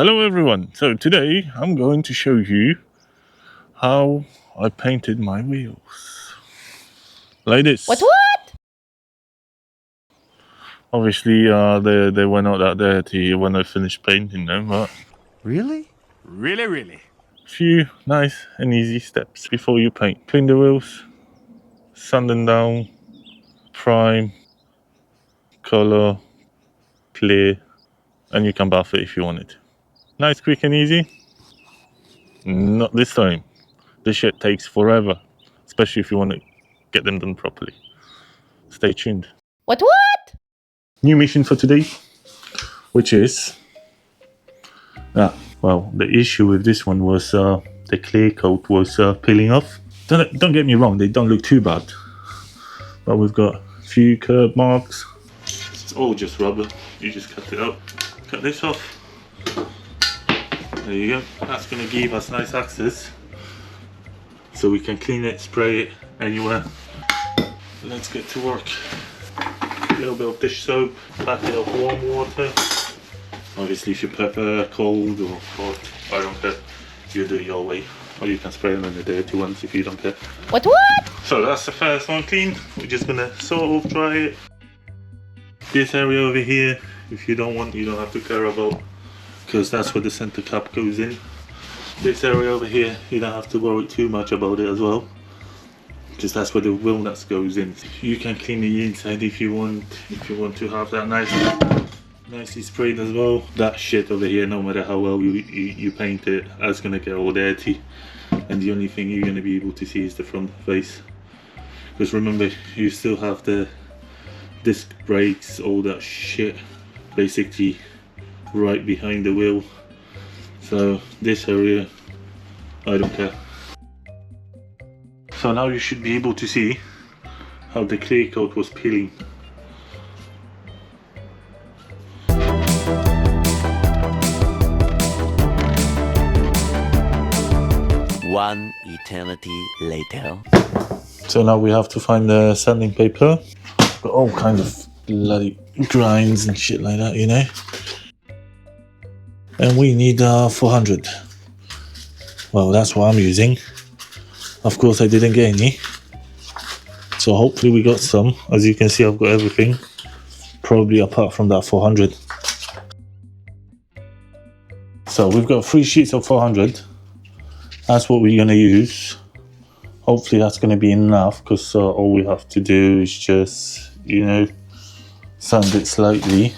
Hello everyone, so today I'm going to show you how I painted my wheels. Like this. What? Obviously they were not that dirty when I finished painting them, but Really? a few nice and easy steps before you paint. Clean the wheels, sand them down, prime, color, clear, and you can buff it if you want it. Nice, quick and easy. Not this time. This shit takes forever, especially if you want to get them done properly. Stay tuned. What? New mission for today, which is well, the issue with this one was the clear coat was peeling off. Don't get me wrong, they don't look too bad, but we've got a few curb marks. It's all just rubber. You just cut it out, cut this off. There you go. That's going to give us nice access so we can clean it, spray it anywhere. Let's get to work. A little bit of dish soap, packet of warm water. Obviously if you prefer cold or hot, I don't care. You do it your way. Or you can spray them in the dirty ones if you don't care. What? So that's the first one clean. We're just gonna sort of dry it. This area over here, if you don't want, you don't have to care about, because that's where the center cap goes in. This area over here, you don't have to worry too much about it as well, because that's where the wheel nuts goes in. You can clean the inside if you want to have that nicely sprayed as well. That shit over here, no matter how well you paint it, that's gonna get all dirty, and the only thing you're gonna be able to see is the front face. Because remember, you still have the disc brakes, all that shit basically right behind the wheel. So this area, I don't care. So now you should be able to see how the clear coat was peeling. One eternity later. So now we have to find the sanding paper. Got all kinds of bloody grinds and shit like that, you know. And we need 400. Well, that's what I'm using. Of course I didn't get any, so hopefully we got some. As you can see, I've got everything, probably apart from that 400. So we've got 3 sheets of 400. That's what we're going to use. Hopefully that's going to be enough, because all we have to do is just, you know, sand it slightly.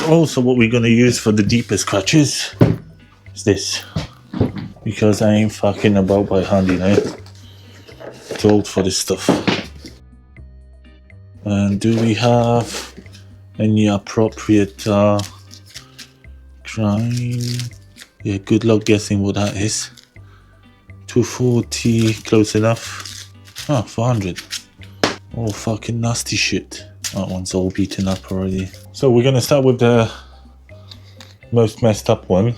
Also, what we're going to use for the deeper scratches is this, because I ain't fucking about by hand, you know. Too old for this stuff. And do we have any appropriate grind? Yeah, good luck guessing what that is. 240, close enough. 400. Oh, fucking nasty shit. That one's all beaten up already. So we're gonna start with the most messed up one.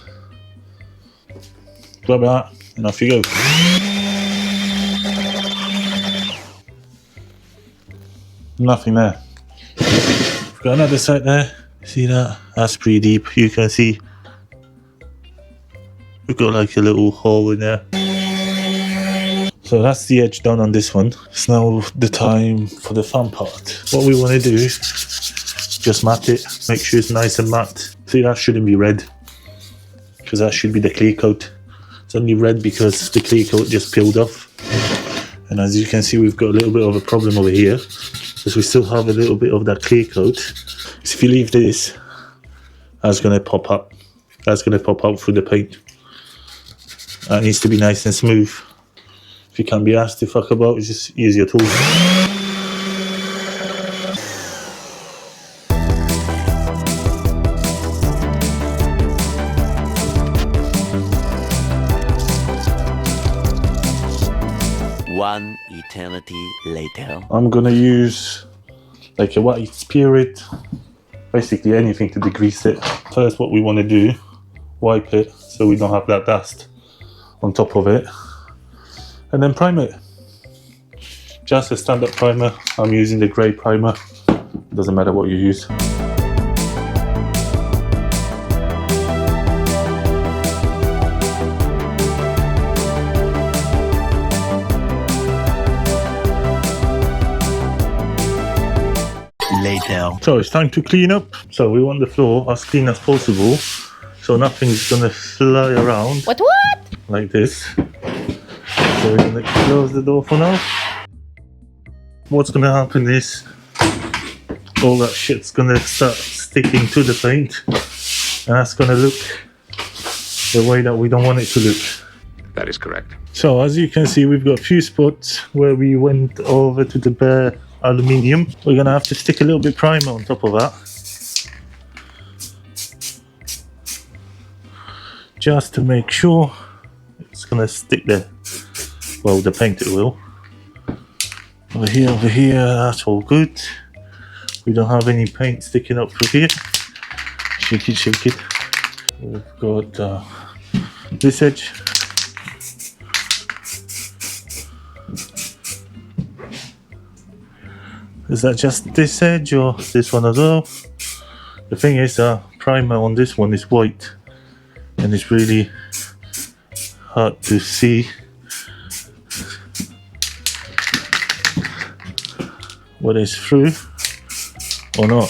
Grab that and off you go. Nothing there. We've got another side there. See that? That's pretty deep. You can see we've got like a little hole in there. So that's the edge done on this one. It's now the time for the fun part. What we want to do is just mat it, make sure it's nice and matte. See, that shouldn't be red, because that should be the clear coat. It's only red because the clear coat just peeled off. And as you can see, we've got a little bit of a problem over here, because we still have a little bit of that clear coat. So if you leave this, that's going to pop up. That's going to pop out through the paint. That needs to be nice and smooth. If you can't be asked to fuck about, just use your tools. One eternity later. I'm gonna use like a white spirit, basically anything to degrease it. First, what we want to do, wipe it so we don't have that dust on top of it, and then prime it. Just a standard primer. I'm using the grey primer. Doesn't matter what you use. now. So it's time to clean up. So we want the floor as clean as possible, so nothing's gonna fly around. What? Like this. So we're gonna close the door for now. What's gonna happen is all that shit's gonna start sticking to the paint, and that's gonna look the way that we don't want it to look. That is correct. So as you can see, we've got a few spots where we went over to the bare aluminium. We're gonna have to stick a little bit primer on top of that, just to make sure it's gonna stick there. Well, the paint it will. Over here, that's all good. We don't have any paint sticking up through here. Shake it. We've got this edge. Is that just this edge or this one as well? The thing is, primer on this one is white, and it's really hard to see what is through or not.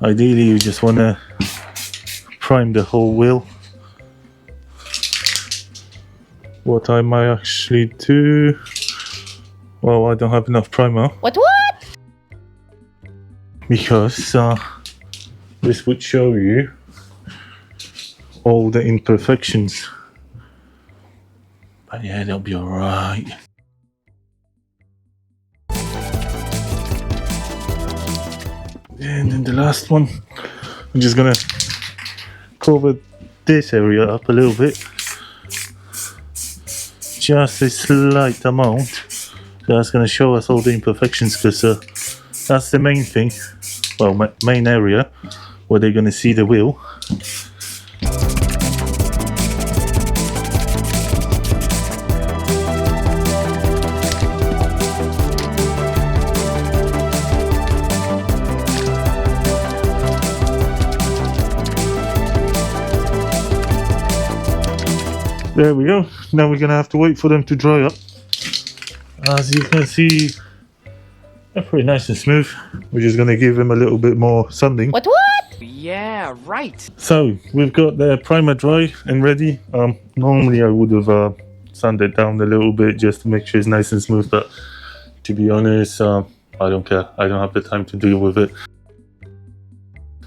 Ideally, you just want to prime the whole wheel. What I might actually do, well, I don't have enough primer. What? Because this would show you all the imperfections. But yeah, they'll be alright. And then the last one, I'm just gonna cover this area up a little bit. Just a slight amount. That's gonna show us all the imperfections, because that's the main thing. Well, main area where they're gonna see the wheel. There we go. Now we're gonna have to wait for them to dry up. As you can see, they're pretty nice and smooth. We're just gonna give them a little bit more sanding. What? Yeah, right. So we've got the primer dry and ready. Normally I would have sanded down a little bit just to make sure it's nice and smooth, but to be honest, I don't care. I don't have the time to deal with it.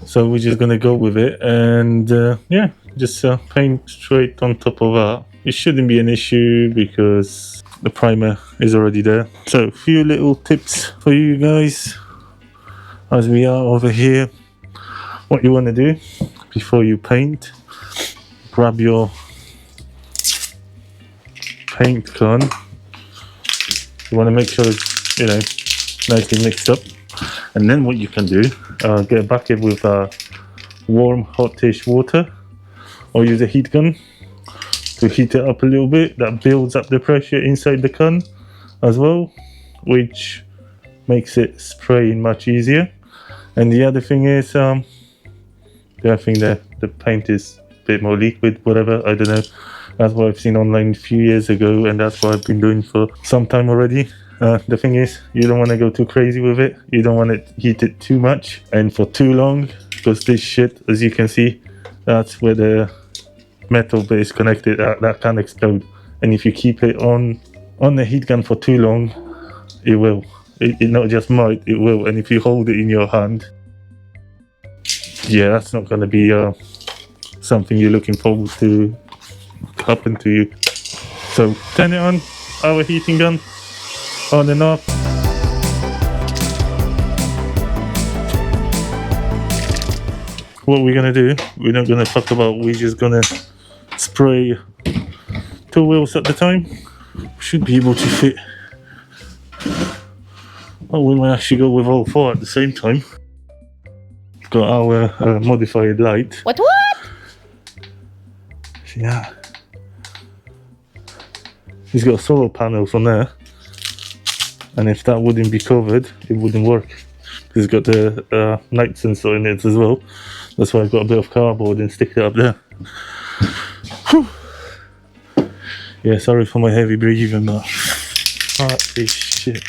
So we're just gonna go with it, and yeah, just paint straight on top of that. It shouldn't be an issue because the primer is already there. So a few little tips for you guys as we are over here. What you want to do before you paint, grab your paint gun. You want to make sure it's, you know, nicely mixed up. And then what you can do, get a bucket with warm hotish water, or use a heat gun to heat it up a little bit. That builds up the pressure inside the gun as well, which makes it spraying much easier. And the other thing is, I think that the paint is a bit more liquid, whatever, I don't know. That's what I've seen online a few years ago, and that's what I've been doing for some time already. The thing is, you don't want to go too crazy with it. You don't want to heat it too much and for too long, because this shit, as you can see, that's where the metal bit is connected, that can explode. And if you keep it on the heat gun for too long, it will. It not just might, it will. And if you hold it in your hand, yeah, that's not going to be something you're looking forward to happen to you. So turn it on, our heating gun, on and off. What we're gonna do, we're not gonna talk about, we're just gonna spray 2 wheels at the time. Should be able to fit. Oh, we might actually go with all 4 at the same time. Got our modified light. What? Yeah. He's got solar panels on there. And if that wouldn't be covered, it wouldn't work. It's got the night sensor in it as well. That's why I've got a bit of cardboard and stick it up there. Whew. Yeah, sorry for my heavy breathing, but that is shit.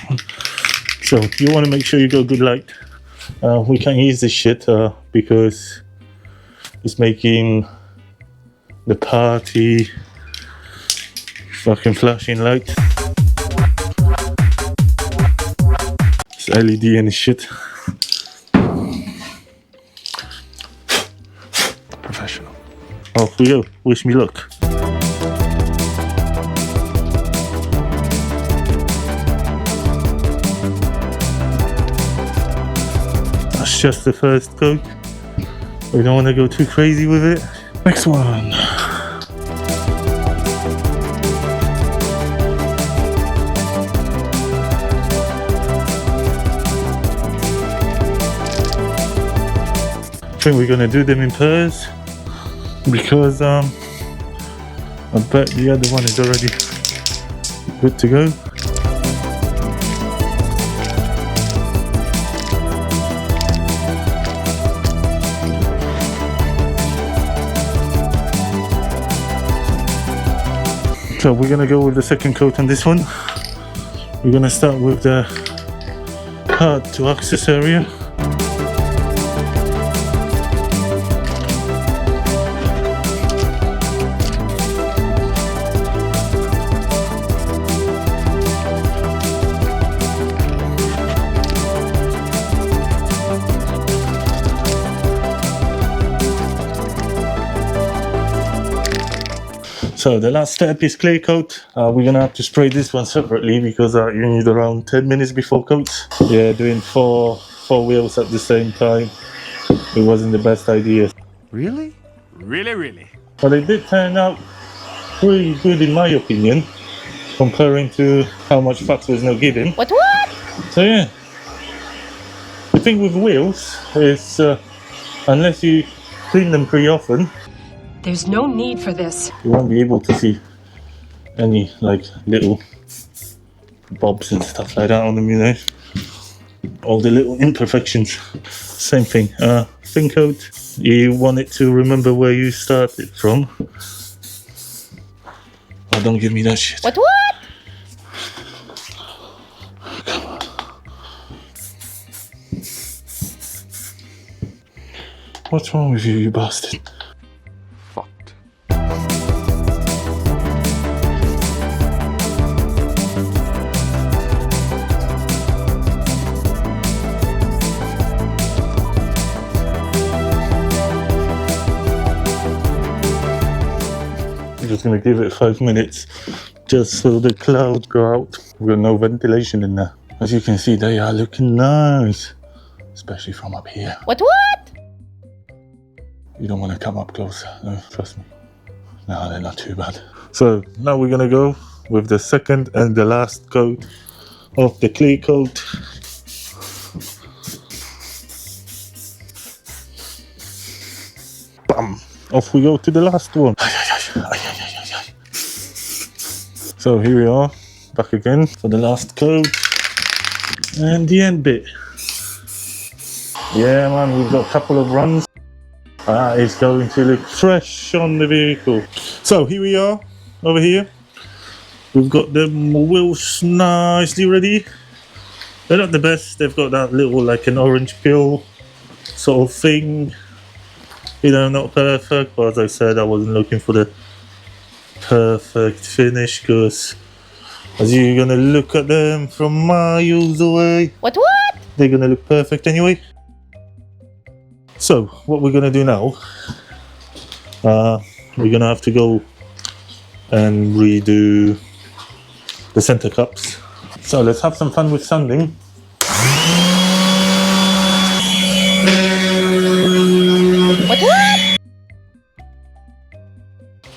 So you want to make sure you got good light. We can't use this shit because it's making the party fucking flashing lights. It's LED and shit. Professional. Off we go. Wish me luck. That's just the first coat. We don't want to go too crazy with it. Next one. I think we're gonna do them in pairs because I bet the other one is already good to go. So we're gonna go with the second coat on this one. We're gonna start with the hard to access area. So the last step is clear coat. We're gonna have to spray this one separately because you need around 10 minutes before coats. Yeah, doing four wheels at the same time, it wasn't the best idea. Really? Really? But it did turn out pretty good in my opinion, comparing to how much fucks was no giving. What? So yeah, the thing with wheels is unless you clean them pretty often, There's no need for this. you won't be able to see any like little bobs and stuff like that on them, you know. All the little imperfections. Same thing. Thin coat, you want it to remember where you started from. Oh, don't give me that shit. What? What's wrong with you, you bastard? Fucked. I'm just gonna give it 5 minutes just so the clouds go out. We've got no ventilation in there. As you can see, they are looking nice, especially from up here. What? You don't want to come up close, no, trust me. No, they're not too bad. So now we're gonna go with the second and the last coat of the clear coat. Bam! Off we go to the last one. So here we are, back again for the last coat and the end bit. Yeah man, we've got a couple of runs. That is going to look fresh on the vehicle. So here we are, over here. We've got the wheels nicely ready. They're not the best, they've got that little like an orange peel sort of thing. You know, not perfect, but as I said, I wasn't looking for the perfect finish because as you're gonna look at them from miles away, What? they're gonna look perfect anyway. So what we're gonna do now, we're gonna have to go and redo the center cups. So let's have some fun with sanding. What?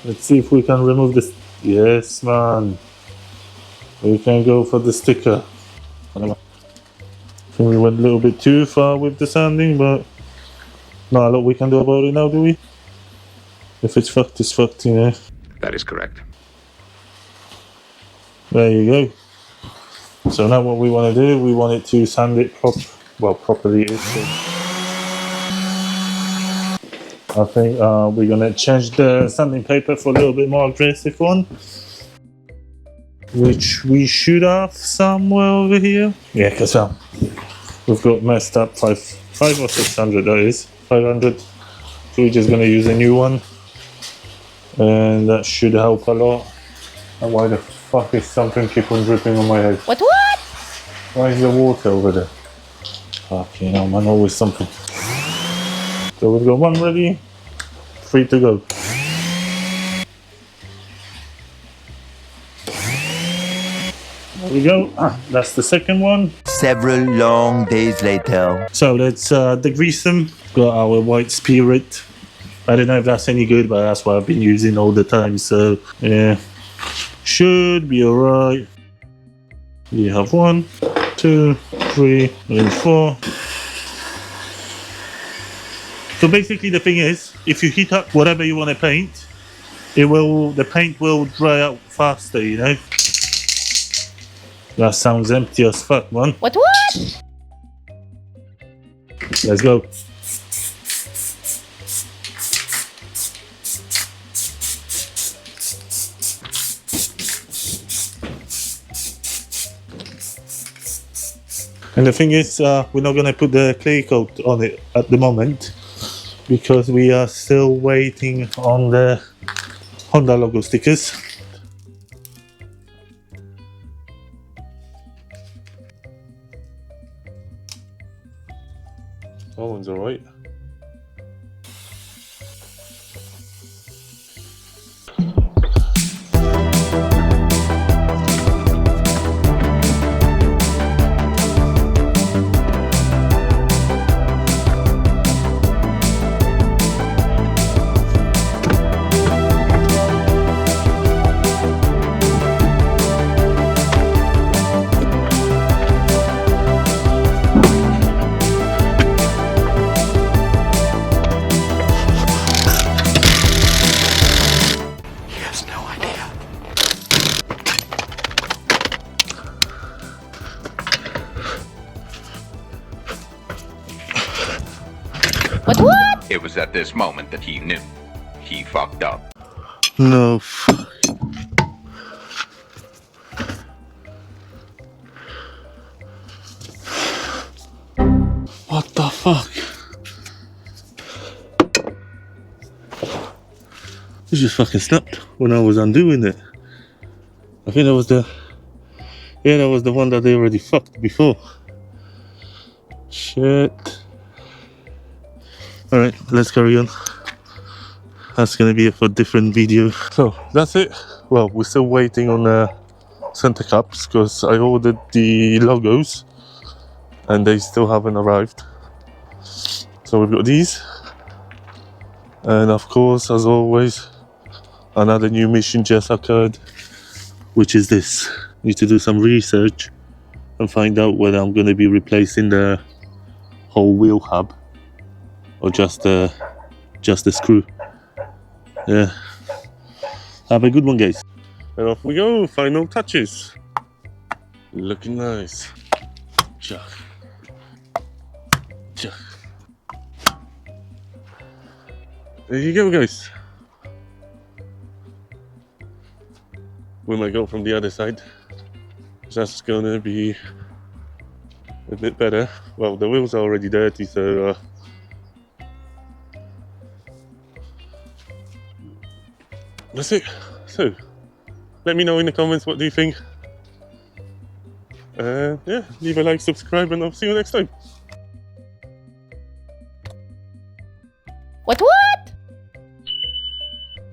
Let's see if we can remove this. Yes, man. We can go for the sticker. I think we went a little bit too far with the sanding, but not a lot we can do about it now, do we? If it's fucked, it's fucked, you know. That is correct. There you go. So now what we want to do, we want it to sand it properly. I think we're gonna change the sanding paper for a little bit more aggressive one, which we should have somewhere over here. Yeah, because we've got messed up 5 or 600 that is. 500. So we're just gonna use a new one. And that should help a lot. And why the fuck is something keep on dripping on my head? What? Why is the water over there? Fucking hell, man, always something. So we've got 1 ready, 3 to go. There we go. That's the second one. Several long days later. So let's degrease them. Got our white spirit. I don't know if that's any good, but that's what I've been using all the time. So yeah, should be alright. You have 1, 2, 3, and 4. So basically, the thing is, if you heat up whatever you want to paint, the paint will dry out faster. You know. That sounds empty as fuck, man. What? Let's go. And the thing is, we're not going to put the clay coat on it at the moment because we are still waiting on the Honda logo stickers. That one's alright. What? It was at this moment that he knew. He fucked up. No, fuck. What the fuck? It just fucking snapped when I was undoing it. I think that was the... Yeah, that was the one that they already fucked before. Shit. Alright, let's carry on. That's gonna be it for a different video. So, that's it. Well, we're still waiting on the center caps because I ordered the logos and they still haven't arrived. So we've got these. And of course, as always, another new mission just occurred, which is this. Need to do some research and find out whether I'm going to be replacing the whole wheel hub or just the screw. Yeah. Have a good one, guys. And off we go. Final touches. Looking nice. Chuck. Chuck. There you go, guys. We might go from the other side. That's gonna be a bit better. Well, the wheels are already dirty, so that's it. So let me know in the comments what do you think. Yeah, leave a like, subscribe, and I'll see you next time. What?